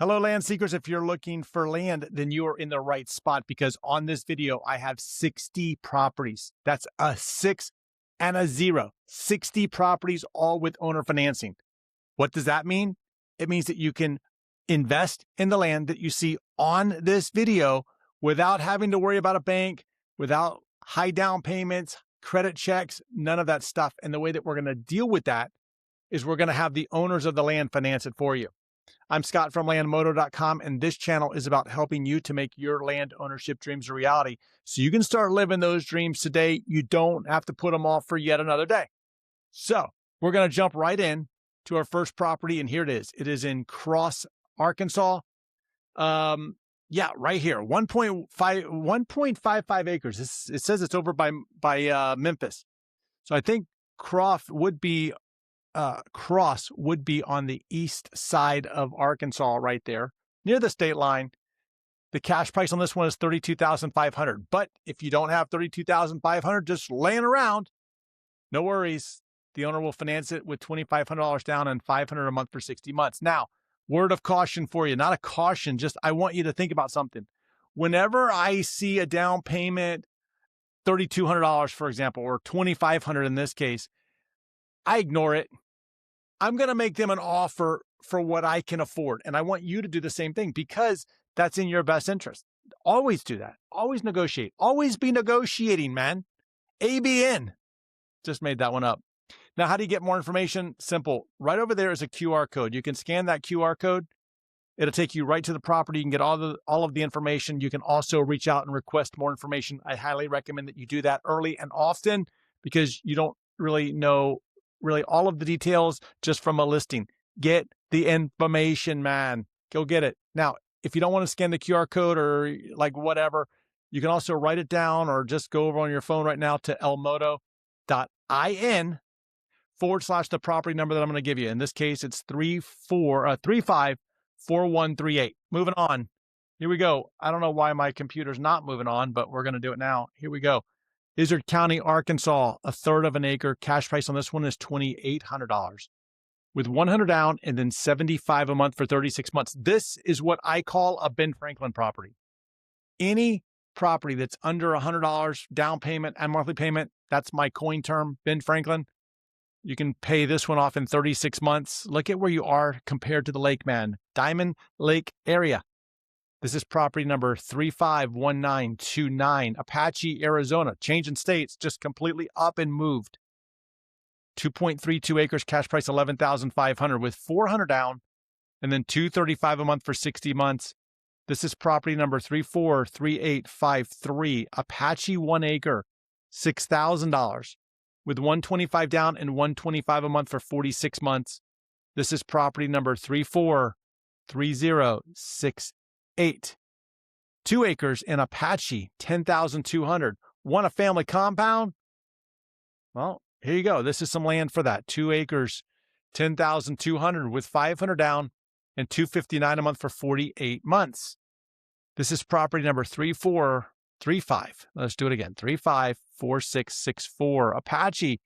Hello, land seekers. If you're looking for land, then you are in the right spot because on this video, I have 60 properties. That's a 6 and a 0. 60 properties, all with owner financing. What does that mean? It means that you can invest in the land that you see on this video without having to worry about a bank, without high down payments, credit checks, none of that stuff. And the way that we're going to deal with that is we're going to have the owners of the land finance it for you. I'm Scott from landmodo.com, and this channel is about helping you to make your land ownership dreams a reality so you can start living those dreams today. You don't have to put them off for yet another day. So we're going to jump right in to our first property, and here it is. It is in Cross, Arkansas. Right here, 1.55 acres. It says it's over by Memphis. So I think Cross would be on the east side of Arkansas, right there near the state line. The cash price on this one is $32,500. But if you don't have $32,500 just laying around, no worries. The owner will finance it with $2,500 down and $500 a month for 60 months. Now, word of caution for you, not a caution, just I want you to think about something. Whenever I see a down payment, $3,200, for example, or $2,500 in this case, I ignore it. I'm going to make them an offer for what I can afford. And I want you to do the same thing because that's in your best interest. Always do that. Always negotiate. Always be negotiating, man. ABN. Just made that one up. Now, how do you get more information? Simple. Right over there is a QR code. You can scan that QR code. It'll take you right to the property. You can get all of the information. You can also reach out and request more information. I highly recommend that you do that early and often because you don't really know all of the details just from a listing. Get the information, man. Go get it. Now, if you don't want to scan the QR code or like whatever, you can also write it down or just go over on your phone right now to elmodo.in / the property number that I'm going to give you. In this case, it's 354138. Moving on. Here we go. I don't know why my computer's not moving on, but we're going to do it now. Here we go. Izard County, Arkansas, 1/3 of an acre. Cash price on this one is $2,800 with $100 down and then $75 a month for 36 months. This is what I call a Ben Franklin property. Any property that's under $100 down payment and monthly payment, that's my coin term, Ben Franklin. You can pay this one off in 36 months. Look at where you are compared to the lake, man. Diamond Lake area. This is property number 351929, Apache, Arizona. Changing states, just completely up and moved. 2.32 acres, cash price $11,500 with $400 down and then $235 a month for 60 months. This is property number 343853, Apache, 1 acre, $6,000 with $125 down and $125 a month for 46 months. This is property number 343068. 2 acres in Apache, $10,200. Want a family compound? Well, here you go. This is some land for that. 2 acres, $10,200 with $500 down and $259 a month for 48 months. This is property number 3435. Let's do it again. 354664. Apache,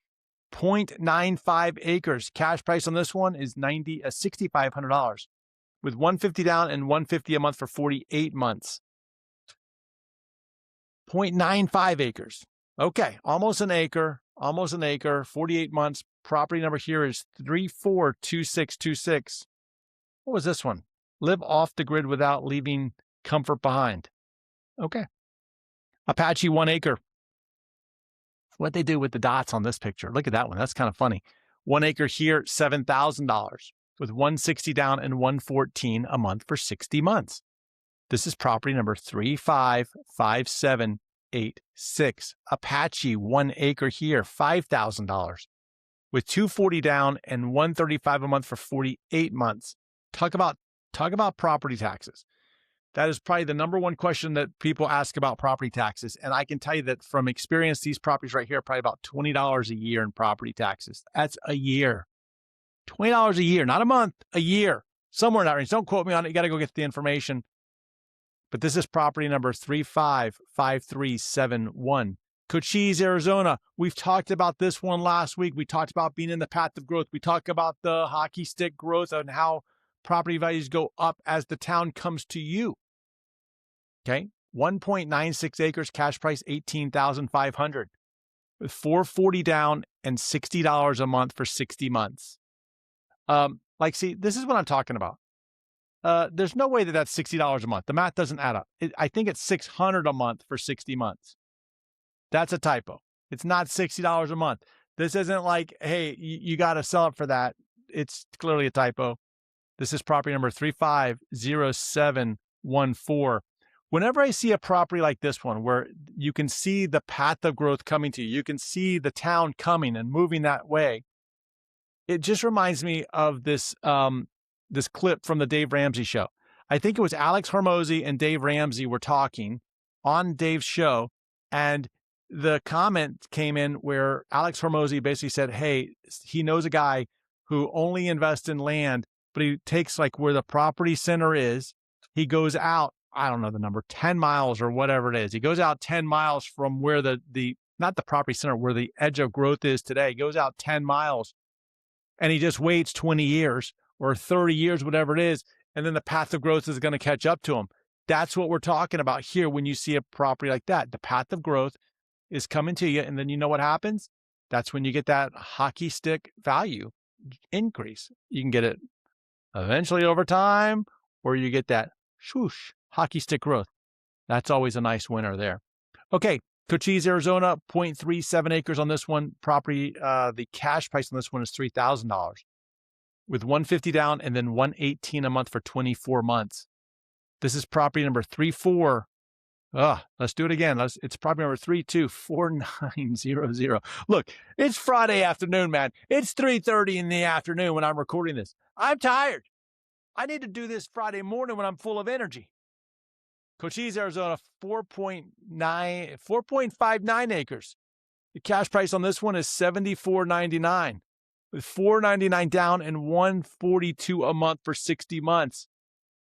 0.95 acres. Cash price on this one is $6,500. with $150 down and $150 a month for 48 months. 0.95 acres. Okay, almost an acre, 48 months. Property number here is 342626. What was this one? Live off the grid without leaving comfort behind. Okay. Apache, 1 acre. What they do with the dots on this picture. Look at that one. That's kind of funny. 1 acre here, $7,000. with $160 down and $114 a month for 60 months. This is property number 355786. Apache, 1 acre here, $5,000 with $240 down and $135 a month for 48 months. Talk about property taxes. That is probably the number one question that people ask about property taxes. And I can tell you that from experience, these properties right here are probably about $20 a year in property taxes. That's a year. $20 a year, not a month, a year, somewhere in that range. Don't quote me on it. You got to go get the information. But this is property number 355371. Cochise, Arizona. We've talked about this one last week. We talked about being in the path of growth. We talked about the hockey stick growth and how property values go up as the town comes to you. Okay, 1.96 acres, cash price $18,500, with $440 down and $60 a month for 60 months. See, this is what I'm talking about. There's no way that that's $60 a month. The math doesn't add up. I think it's $600 a month for 60 months. That's a typo. It's not $60 a month. This isn't like, hey, you got to sell it for that. It's clearly a typo. This is property number 350714. Whenever I see a property like this one, where you can see the path of growth coming to you, you can see the town coming and moving that way, it just reminds me of this this clip from the Dave Ramsey show. I think it was Alex Hormozy and Dave Ramsey were talking on Dave's show, and the comment came in where Alex Hormozy basically said, hey, he knows a guy who only invests in land, but he takes like where the property center is. He goes out, I don't know the number, 10 miles or whatever it is. He goes out 10 miles from where not the property center, where the edge of growth is today. He goes out 10 miles and he just waits 20 years or 30 years, whatever it is. And then the path of growth is going to catch up to him. That's what we're talking about here when you see a property like that. The path of growth is coming to you. And then you know what happens? That's when you get that hockey stick value increase. You can get it eventually over time, or you get that swoosh hockey stick growth. That's always a nice winner there. Okay, Cochise, Arizona, 0.37 acres on this one. Property, the cash price on this one is $3,000 with $150 down and then $118 a month for 24 months. This is property number 34. Let's do it again. It's property number 324900. Look, it's Friday afternoon, man. It's 3:30 in the afternoon when I'm recording this. I'm tired. I need to do this Friday morning when I'm full of energy. Cochise, Arizona, 4.59 acres. The cash price on this one is $74.99 with $499 down and $142 a month for 60 months.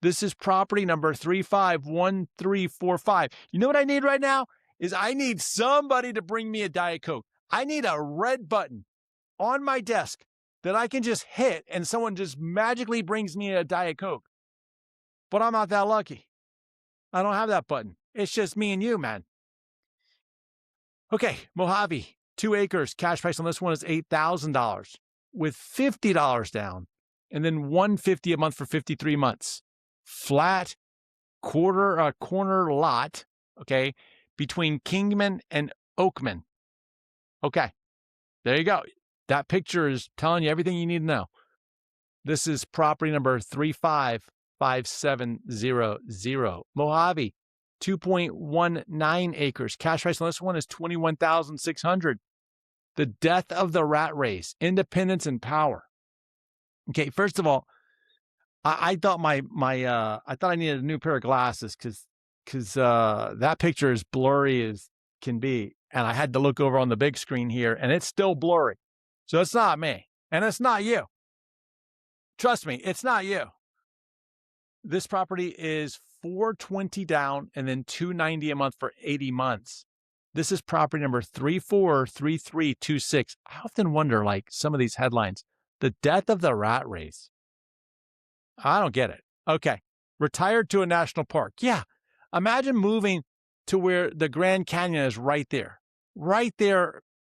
This is property number 351345. You know what I need right now? I need somebody to bring me a Diet Coke. I need a red button on my desk that I can just hit and someone just magically brings me a Diet Coke. But I'm not that lucky. I don't have that button. It's just me and you, man. Okay, Mohave, 2 acres. Cash price on this one is $8,000 with $50 down and then $150 a month for 53 months. Flat corner lot, okay, between Kingman and Oakman. Okay, there you go. That picture is telling you everything you need to know. This is property number 355700. Mohave, 2.19 acres. Cash price on this one is $21,600. The death of the rat race, independence and power. Okay, first of all, I thought I thought I needed a new pair of glasses because that picture is blurry as can be, and I had to look over on the big screen here, and it's still blurry. So it's not me, and it's not you. Trust me, it's not you. This property is $420 down and then $290 a month for 80 months. This is property number 343326. I often wonder, like some of these headlines, the death of the rat race. I don't get it. Okay. Retired to a national park. Yeah. Imagine moving to where the Grand Canyon is right there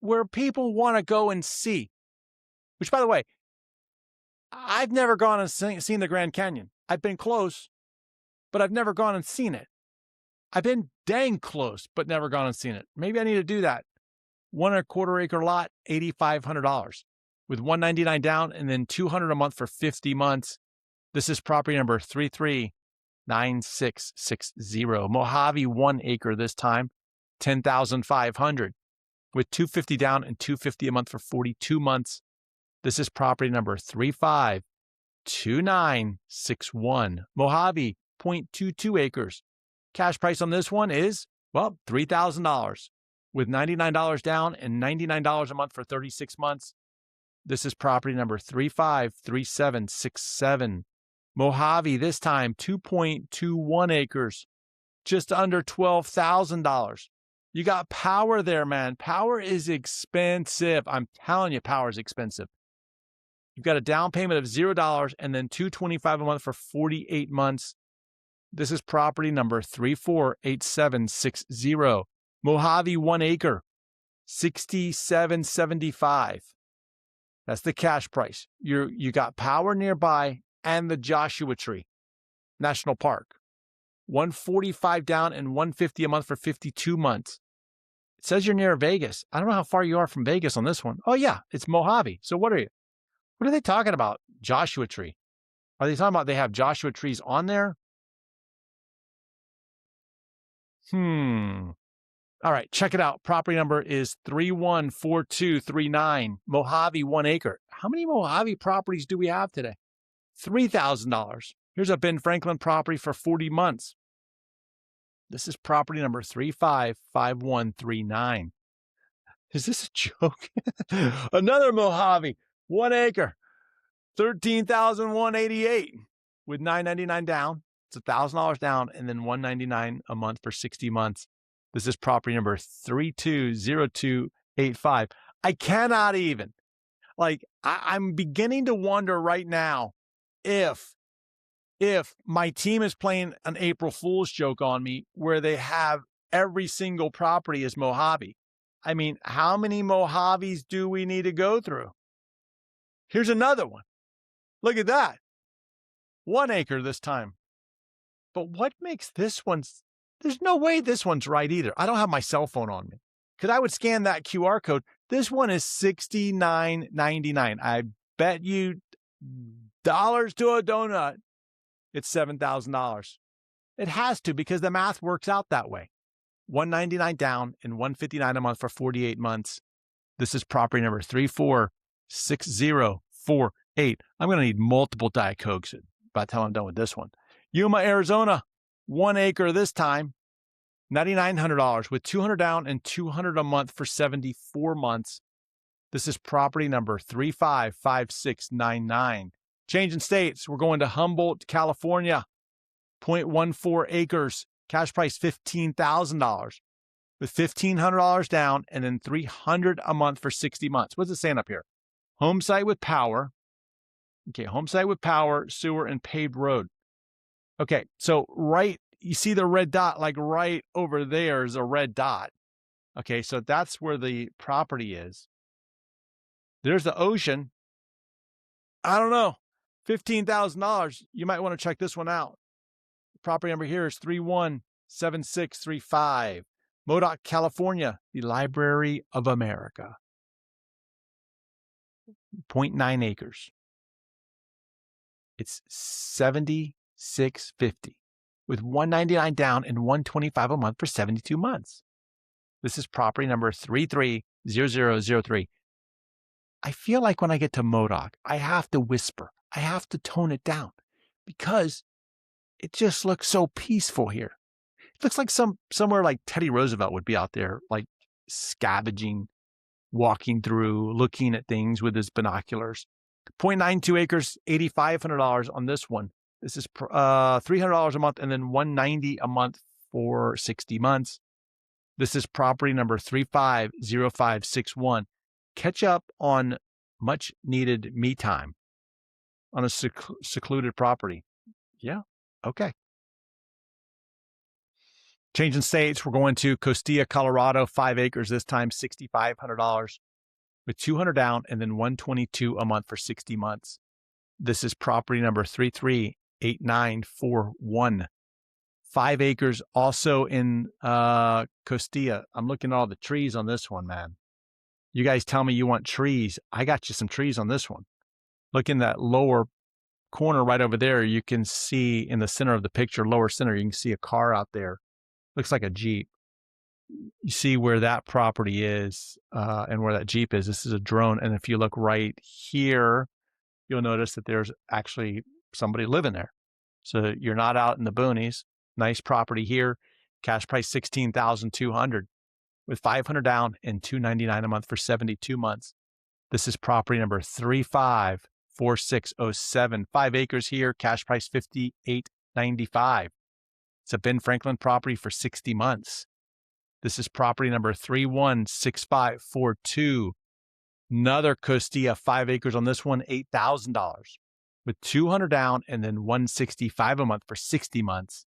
where people want to go and see. Which, by the way, I've never gone and seen the Grand Canyon. I've been close, but I've never gone and seen it. I've been dang close, but never gone and seen it. Maybe I need to do that. 1.25 acre lot, $8,500 with $199 down and then $200 a month for 50 months. This is property number 339660. Mohave, 1 acre this time, $10,500 with $250 down and $250 a month for 42 months. This is property number 352961. Mohave, 0.22 acres. Cash price on this one is, well, $3,000 with $99 down and $99 a month for 36 months. This is property number 353767. Mohave, this time 2.21 acres, just under $12,000. You got power there, man. Power is expensive. I'm telling you, power is expensive. You've got a down payment of $0 and then $225 a month for 48 months. This is property number 348760. Mohave 1 acre, $67.75. That's the cash price. You got power nearby and the Joshua Tree National Park. $145 down and $150 a month for 52 months. It says you're near Vegas. I don't know how far you are from Vegas on this one. Oh yeah, it's Mohave. So what are you? What are they talking about? Joshua Tree. Are they talking about they have Joshua trees on there? All right, check it out. Property number is 314239. Mohave 1 acre. How many Mohave properties do we have today? $3,000. Here's a Ben Franklin property for 40 months. This is property number 355139. Is this a joke? Another Mohave, 1 acre, $13,188 with $999 down. It's $1,000 down and then $199 a month for 60 months. This is property number 320285. I cannot even, I'm beginning to wonder right now if my team is playing an April Fool's joke on me where they have every single property as Mohave. I mean, how many Mohaves do we need to go through? Here's another one. Look at that. 1 acre this time. But what makes this one? There's no way this one's right either. I don't have my cell phone on me because I would scan that QR code. This one is $69.99. I bet you dollars to a donut. It's $7,000. It has to because the math works out that way. $199 down and $159 a month for 48 months. This is property number 346048. I'm going to need multiple Diet Cokes by the time I'm done with this one. Yuma, Arizona, 1 acre this time, $9,900 with $200 down and $200 a month for 74 months. This is property number 355699. Changing states, we're going to Humboldt, California, 0.14 acres, cash price $15,000 with $1,500 down and then $300 a month for 60 months. What's it saying up here? Home site with power. Okay, home site with power, sewer, and paved road. Okay, so you see the red dot, like right over there is a red dot. Okay, so that's where the property is. There's the ocean. I don't know. $15,000. You might want to check this one out. The property number here is 317635. Modoc, California, the Library of America. 0.9 acres. It's $76.50 with $199 down and $125 a month for 72 months. This is property number 330003. I feel like when I get to Modoc, I have to whisper. I have to tone it down because it just looks so peaceful here. It looks like somewhere like Teddy Roosevelt would be out there, like scavenging, walking through, looking at things with his binoculars. 0.92 acres, $8,500 on this one. This is $300 a month and then $190 a month for 60 months. This is property number 350561. Catch up on much needed me time on a secluded property. Yeah, okay. Changing states, we're going to Costilla, Colorado, 5 acres this time, $6,500 with $200 down and then $122 a month for 60 months. This is property number 338941. 5 acres also in Costilla. I'm looking at all the trees on this one, man. You guys tell me you want trees. I got you some trees on this one. Look in that lower corner right over there. You can see in the center of the picture, lower center, you can see a car out there. Looks like a Jeep. You see where that property is and where that Jeep is. This is a drone. And if you look right here, you'll notice that there's actually somebody living there. So you're not out in the boonies. Nice property here. Cash price $16,200 with $500 down and $299 a month for 72 months. This is property number 354607. 5 acres here. Cash price $58.95. It's a Ben Franklin property for 60 months. This is property number 316542. Another Costilla, 5 acres on this one, $8,000 with $200 down and then $165 a month for 60 months.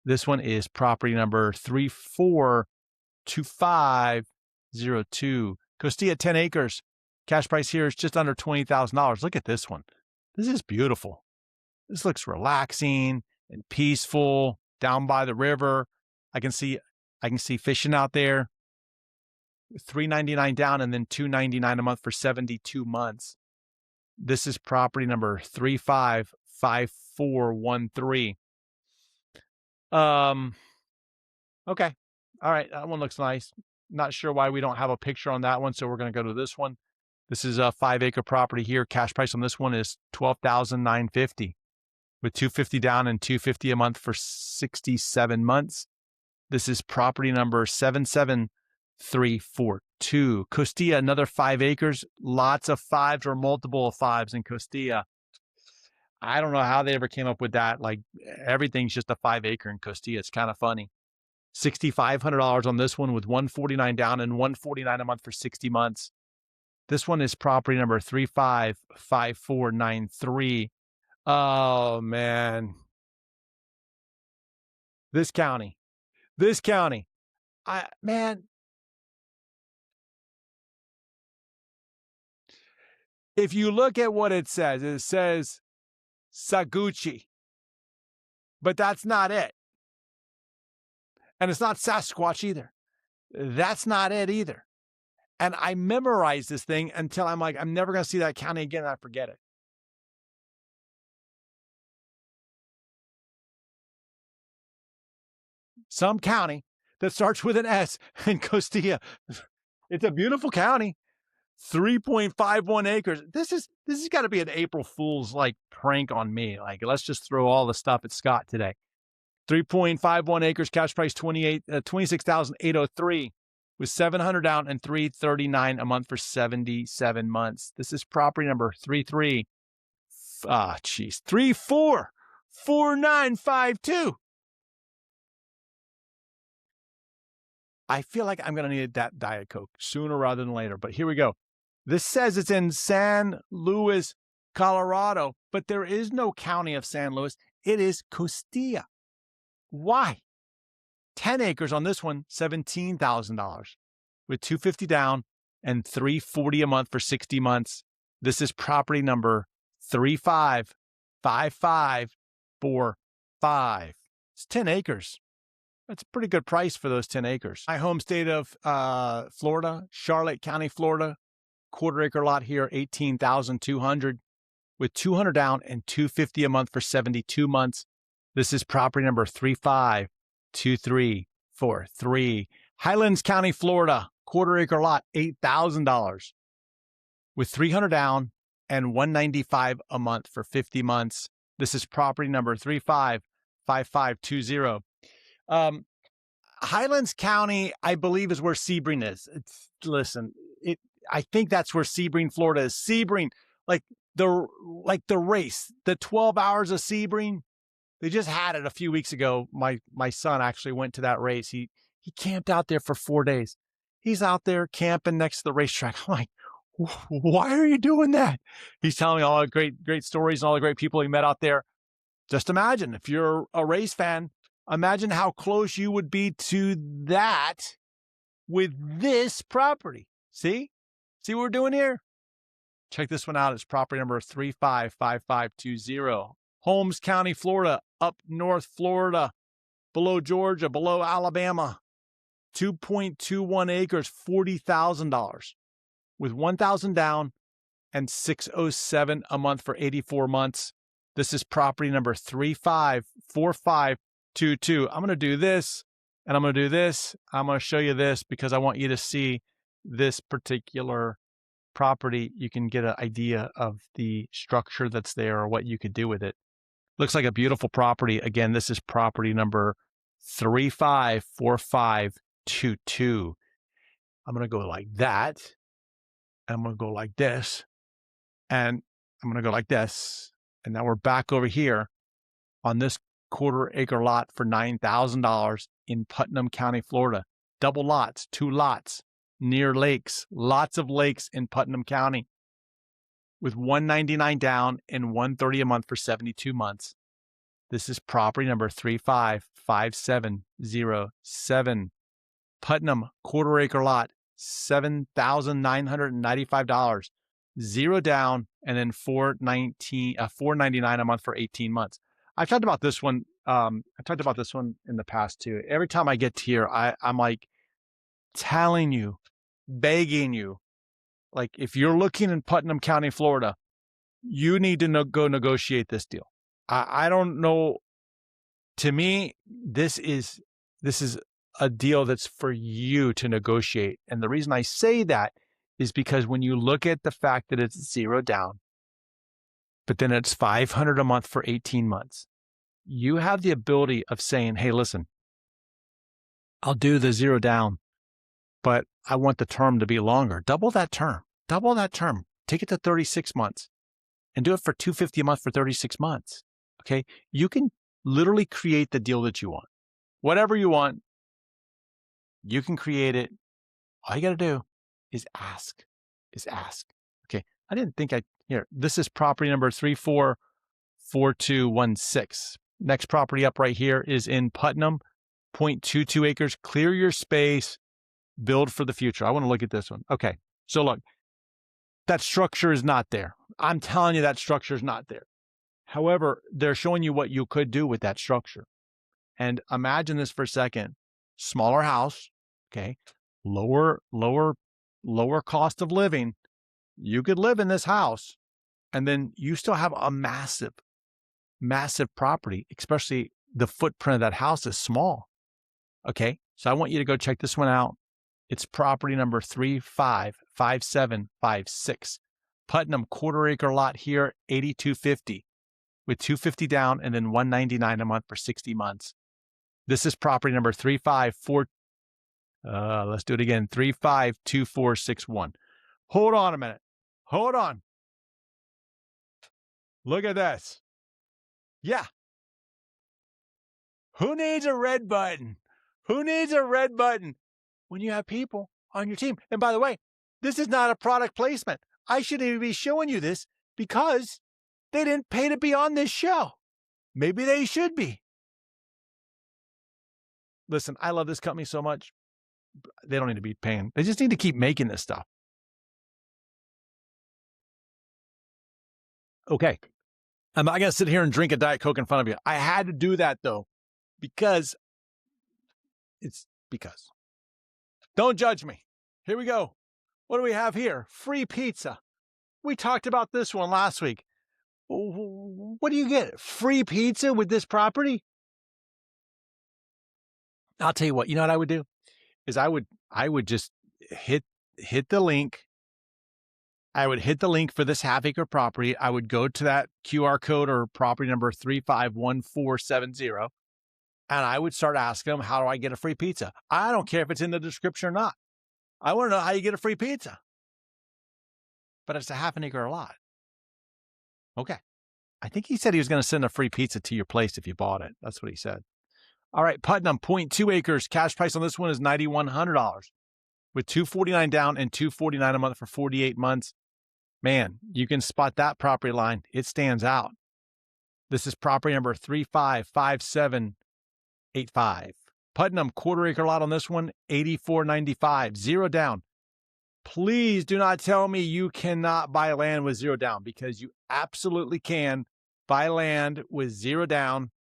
This one is property number 342502. Costilla, 10 acres. Cash price here is just under $20,000. Look at this one. This is beautiful. This looks relaxing and peaceful down by the river. I can see fishing out there. $399 down and then $299 a month for 72 months. This is property number 355413. Okay. All right, that one looks nice. Not sure why we don't have a picture on that one, so we're going to go to this one. This is a 5-acre property here. Cash price on this one is $12,950 with $250 down and $250 a month for 67 months. This is property number 77342. Costilla, another 5 acres. Lots of 5s or multiple of 5s in Costilla. I don't know how they ever came up with that. Like, everything's just a 5 acre in Costilla. It's kind of funny. $6,500 on this one with $149 down and $149 a month for 60 months. This one is property number 355493. Oh, man. This county. Man. If you look at what it says Saguchi. But that's not it. And it's not Sasquatch either. That's not it either. And I memorized this thing until I'm like, I'm never going to see that county again, and I forget it. Some county that starts with an S in Costilla. It's a beautiful county. 3.51 acres. This has got to be an April Fool's like prank on me. Like, let's just throw all the stuff at Scott today. 3.51 acres, cash price $26,803 with $700 down and $339 a month for 77 months. This is property number 344952. I feel like I'm going to need that Diet Coke sooner rather than later, but here we go. This says it's in San Luis, Colorado, but there is no county of San Luis. It is Costilla. Why? 10 acres on this one, $17,000 with $250 down and $340 a month for 60 months. This is property number 355545. It's 10 acres. That's a pretty good price for those 10 acres. My home state of Florida, Charlotte County, Florida, 1/4 acre lot here, $18,200 with $200 down and $250 a month for 72 months. This is property number 352343. Highlands County, Florida, 1/4 acre lot, $8,000 with $300 down and $195 a month for 50 months. This is property number 355520. Highlands County, I believe, is where Sebring is. I think that's where Sebring, Florida is. Sebring, like the race, the 12 hours of Sebring. They just had it a few weeks ago. My son actually went to that race. He camped out there for 4 days. He's out there camping next to the racetrack. I'm like, why are you doing that? He's telling me all the great stories and all the great people he met out there. Just imagine, if you're a race fan, imagine how close you would be to that with this property. See what we're doing here? Check this one out. It's property number 355520. Holmes County, Florida, up north Florida, below Georgia, below Alabama. 2.21 acres, $40,000 with $1,000 down and $607 a month for 84 months. This is property number 354522. I'm going to do this, and I'm going to do this. I'm going to show you this because I want you to see this particular property. You can get an idea of the structure that's there or what you could do with it. Looks like a beautiful property. Again, this is property number 354522. I'm going to go like that, and I'm going to go like this, and I'm going to go like this. And now we're back over here on this 1/4 acre lot for $9,000 in Putnam County, Florida. Double lots, 2 lots. near lakes, lots of lakes in Putnam County, with $199 down and $130 a month for 72 months. This is property number 355707. Putnam, quarter acre lot, $7,995, 0 down, and then $499 a month for 18 months. I've talked about this one. I've talked about this one in the past too. Every time I get here, I'm like telling you, begging you, like if you're looking in Putnam County, Florida, you need to go negotiate this deal. I don't know. To me, this is a deal that's for you to negotiate. And the reason I say that is because when you look at the fact that it's 0 down, but then it's $500 a month for 18 months, you have the ability of saying, hey, listen, I'll do the 0 down, but I want the term to be longer. Double that term. Take it to 36 months and do it for $250 a month for 36 months. Okay. You can literally create the deal that you want. Whatever you want, you can create it. All you got to do is ask. Okay. I didn't think here. This is property number 344216. Next property up right here is in Putnam, 0.22 acres. Clear your space, build for the future. I want to look at this one. Okay. So look, that structure is not there. I'm telling you that structure is not there. However, they're showing you what you could do with that structure. And imagine this for a second. Smaller house, okay? Lower cost of living. You could live in this house, and then you still have a massive property, especially the footprint of that house is small. Okay? So I want you to go check this one out. It's property number 355756. Putnam, quarter acre lot here, $8,250. With $250 down and then $199 a month for 60 months. This is property number 352461. Hold on a minute. Hold on. Look at this. Yeah. Who needs a red button? Who needs a red button when you have people on your team? And by the way, this is not a product placement. I shouldn't even be showing you this because they didn't pay to be on this show. Maybe they should be. Listen, I love this company so much. They don't need to be paying. They just need to keep making this stuff. Okay. I'm not going to sit here and drink a Diet Coke in front of you. I had to do that, though, because. Don't judge me. Here we go. What do we have here? Free pizza. We talked about this one last week. What do you get? Free pizza with this property? I'll tell you what. You know what I would do? Is I would just hit the link. I would hit the link for this half-acre property. I would go to that QR code or property number 351470, and I would start asking them, how do I get a free pizza? I don't care if it's in the description or not. I want to know how you get a free pizza. But it's a half an acre lot. Okay. I think he said he was going to send a free pizza to your place if you bought it. That's what he said. All right. Putnam, 0.2 acres. Cash price on this one is $9,100 with $249 down and $249 a month for 48 months. Man, you can spot that property line. It stands out. This is property number 355785. Putnam, quarter acre lot on this one, $84.95, 0 down. Please do not tell me you cannot buy land with 0 down, because you absolutely can buy land with 0 down.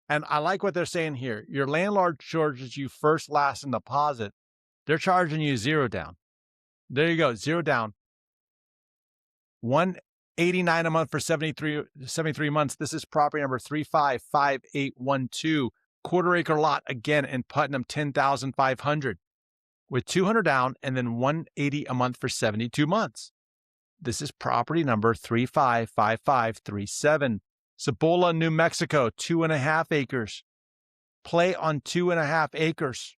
And I like what they're saying here. Your landlord charges you first, last, and deposit. They're charging you 0 down. There you go, 0 down. $189 a month for 73 months. This is property number 355812. Quarter acre lot again in Putnam, $10,500 with $200 down and then $180 a month for 72 months. This is property number 355537. Cibola, New Mexico, 2.5 acres. Play on 2.5 acres.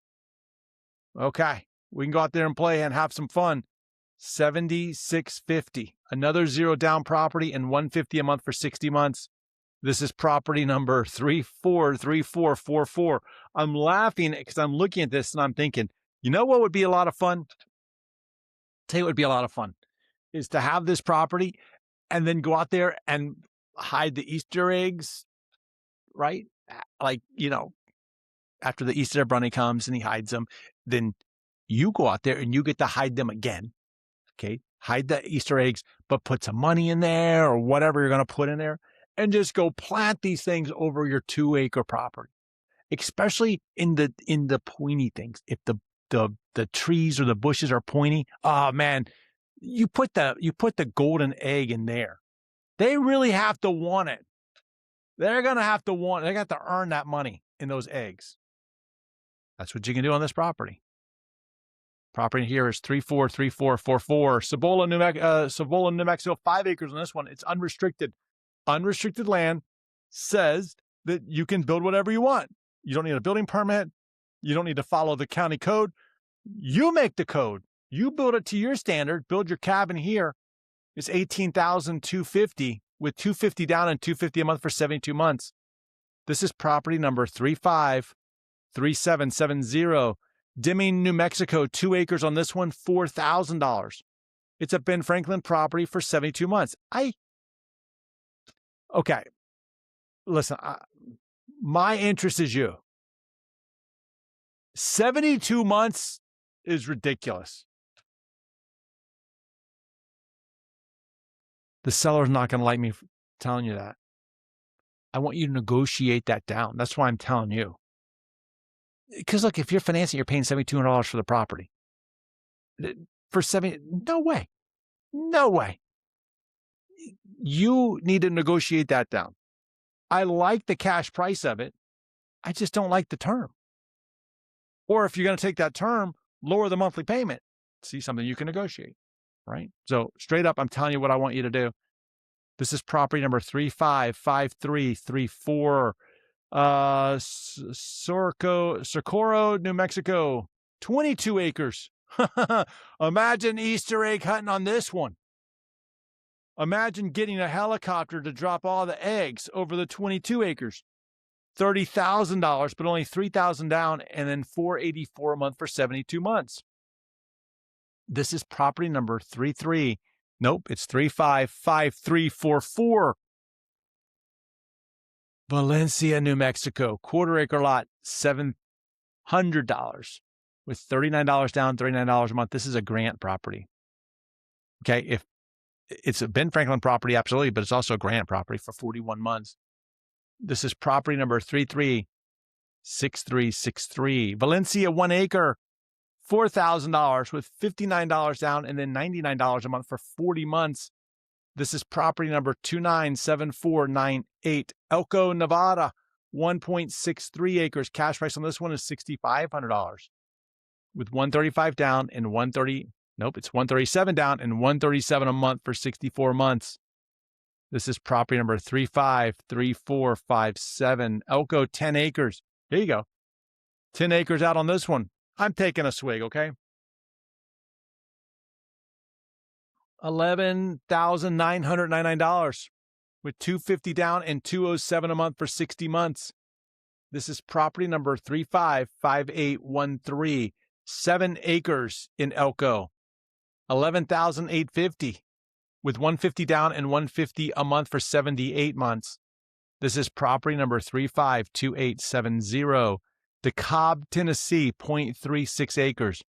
Okay, we can go out there and play and have some fun. $76.50. Another 0 down property and $150 a month for 60 months. This is property number 343444. I'm laughing because I'm looking at this and I'm thinking, you know what would be a lot of fun? Tell you what would be a lot of fun is to have this property and then go out there and hide the Easter eggs, right? Like, after the Easter bunny comes and he hides them, then you go out there and you get to hide them again. Okay. Hide the Easter eggs, but put some money in there or whatever you're going to put in there and just go plant these things over your 2-acre property, especially in the pointy things. If the trees or the bushes are pointy, oh man, you put the golden egg in there. They really have to want it. They're going to have to want, they got to earn that money in those eggs. That's what you can do on this property. Property here is 343444. Cibola, New Mexico, 5 acres on this one. It's unrestricted. Unrestricted land says that you can build whatever you want. You don't need a building permit. You don't need to follow the county code. You make the code. You build it to your standard. Build your cabin here. It's $18,250 with $250 down and $250 a month for 72 months. This is property number 353770. Deming, New Mexico, 2 acres on this one, $4,000. It's a Ben Franklin property for 72 months. Okay. Listen, my interest is you. 72 months is ridiculous. The seller's not going to like me telling you that. I want you to negotiate that down. That's why I'm telling you. Because look, if you're financing, you're paying $7,200 for the property. For no way. No way. You need to negotiate that down. I like the cash price of it. I just don't like the term. Or if you're going to take that term, lower the monthly payment. See something you can negotiate, right? So straight up, I'm telling you what I want you to do. This is property number 355334. Socorro, New Mexico, 22 acres. Imagine Easter egg hunting on this one. Imagine getting a helicopter to drop all the eggs over the 22 acres. $30,000, but only $3,000 down and then $484 a month for 72 months. This is property number 355344. Valencia, New Mexico, 1/4 acre lot, $700 with $39 down, $39 a month. This is a grant property. Okay, if it's a Ben Franklin property, absolutely, but it's also a grant property for 41 months. This is property number 336363. Valencia, 1 acre, $4,000 with $59 down and then $99 a month for 40 months. This is property number 297498. Elko, Nevada, 1.63 acres. Cash price on this one is $6,500 with $135 down and it's $137 down and $137 a month for 64 months. This is property number 353457. Elko, 10 acres. Here you go. 10 acres out on this one. I'm taking a swig, okay? $11,999 with $250 down and $207 a month for 60 months. This is property number 355813. 7 acres in Elko. $11,850 with $150 down and $150 a month for 78 months. This is property number 352870. DeKalb, Tennessee, 0.36 acres.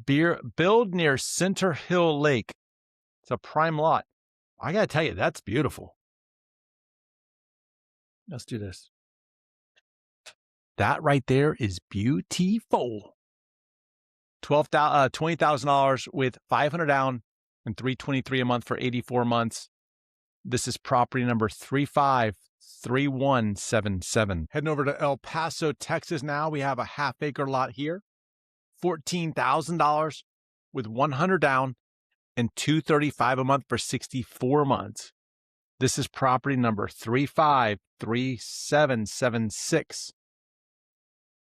Build near Center Hill Lake. It's a prime lot. I got to tell you, that's beautiful. Let's do this. That right there is beautiful. $20,000 with $500 down and $323 a month for 84 months. This is property number 353177. Heading over to El Paso, Texas now. We have a 1/2 acre lot here. $14,000 with $100 down and $235 a month for 64 months. This is property number 353776.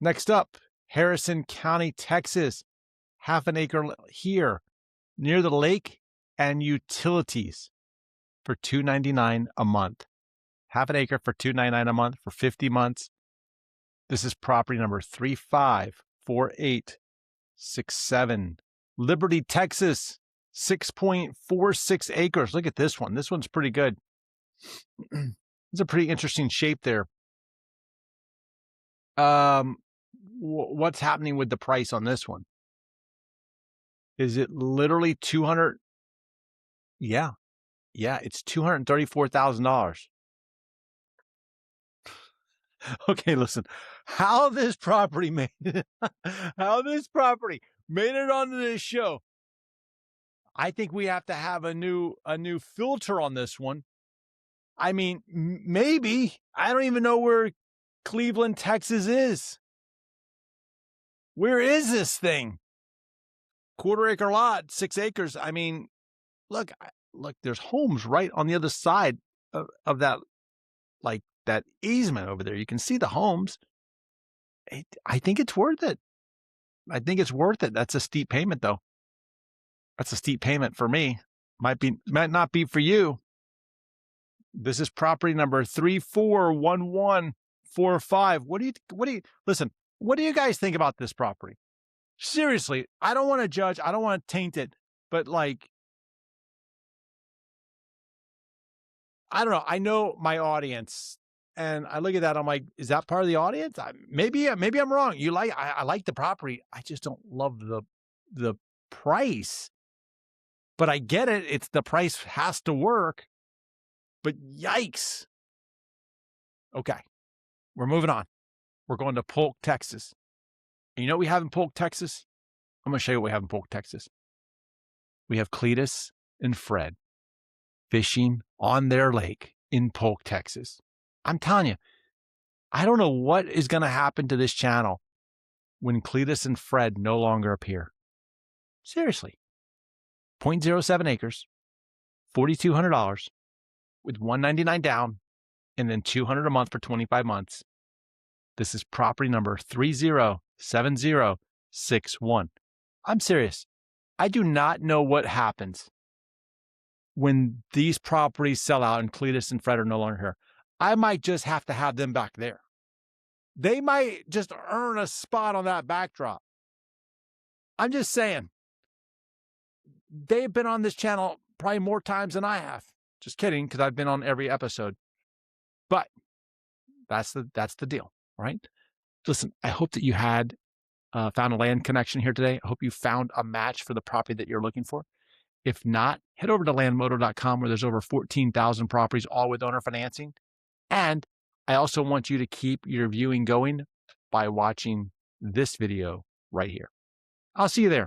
Next up, Harrison County, Texas. 1/2 acre here near the lake and utilities for $299 a month. 1/2 acre for $299 a month for 50 months. This is property number 354867. Liberty, Texas. 6.46 acres. Look at this one. This one's pretty good. It's a pretty interesting shape there. What's happening with the price on this one? Is it literally 200? Yeah, it's $234,000. Okay, listen. How this property made it, onto this show. I think we have to have a new filter on this one. I mean, maybe. I don't even know where Cleveland, Texas is. Where is this thing? 1/4 acre lot, 6 acres. I mean, look, there's homes right on the other side of that, like that easement over there. You can see the homes. I think it's worth it. That's a steep payment, though. That's a steep payment for me. Might not be for you. This is property number 341145. Listen, what do you guys think about this property? Seriously, I don't want to judge. I don't want to taint it, but like, I don't know. I know my audience, and I look at that. I'm like, is that part of the audience? Maybe I'm wrong. I like the property. I just don't love the price, but I get it. It's the price has to work, but yikes. Okay. We're moving on. We're going to Polk, Texas. And you know what we have in Polk, Texas? I'm going to show you what we have in Polk, Texas. We have Cletus and Fred fishing on their lake in Polk, Texas. I'm telling you, I don't know what is going to happen to this channel when Cletus and Fred no longer appear. Seriously. 0.07 acres, $4,200 with $199 down and then $200 a month for 25 months. This is property number 307061. I'm serious. I do not know what happens when these properties sell out and Cletus and Fred are no longer here. I might just have to have them back there. They might just earn a spot on that backdrop. I'm just saying. They've been on this channel probably more times than I have. Just kidding, because I've been on every episode. But that's the deal, right? Listen, I hope that you had found a land connection here today. I hope you found a match for the property that you're looking for. If not, head over to landmodo.com where there's over 14,000 properties, all with owner financing. And I also want you to keep your viewing going by watching this video right here. I'll see you there.